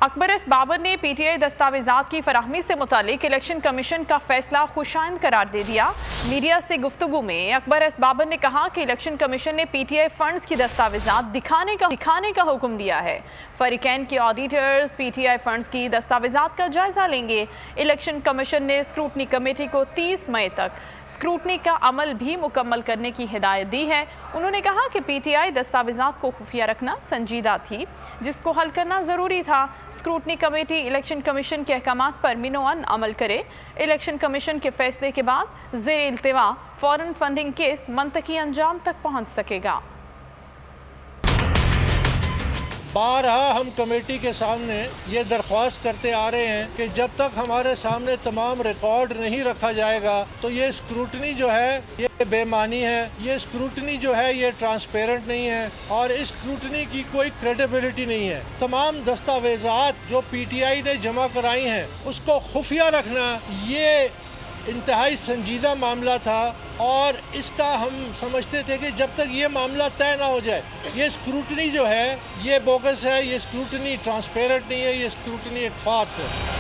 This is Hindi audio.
अकबर एस बाबर ने पीटीआई दस्तावेजात की फराहमी से मुतालिक इलेक्शन कमीशन का फैसला खुशाइंद करार दे दिया। मीडिया से गुफ्तगू में अकबर एस बाबर ने कहा कि इलेक्शन कमीशन ने पीटीआई फंड्स की दस्तावेजात दिखाने का हुक्म दिया है। फरीकैन के ऑडिटर्स पीटीआई फंड्स की दस्तावेजात का जायजा लेंगे। इलेक्शन कमीशन ने स्क्रूटनी कमेटी को 30 मई तक स्क्रूटनी का अमल भी मुकम्मल करने की हिदायत दी है। उन्होंने कहा कि पीटीआई दस्तावेजात को खुफिया रखना संजीदा थी, जिसको हल करना ज़रूरी था। स्क्रूटनी कमेटी इलेक्शन कमीशन के अहकामात पर मिनोअन अमल करे। इलेक्शन कमीशन के फैसले के बाद ज़ेर इल्तिवा फॉरेन फंडिंग केस मंतकी अंजाम तक पहुँच सकेगा। बारहा हम कमेटी के सामने ये दरख्वास्त करते आ रहे हैं कि जब तक हमारे सामने तमाम रिकॉर्ड नहीं रखा जाएगा तो ये स्क्रूटनी जो है ये बेमानी है, ये स्क्रूटनी जो है ये ट्रांसपेरेंट नहीं है और इस स्क्रूटनी की कोई क्रेडिबिलिटी नहीं है। तमाम दस्तावेजात जो पीटीआई ने जमा कराई हैं उसको खुफिया रखना ये इंतहाई संजीदा मामला था और इसका हम समझते थे कि जब तक ये मामला तय ना हो जाए, ये स्क्रूटनी जो है ये बोगस है, ये स्क्रूटनी ट्रांसपेरेंट नहीं है, ये स्क्रूटनी एक फार्स है।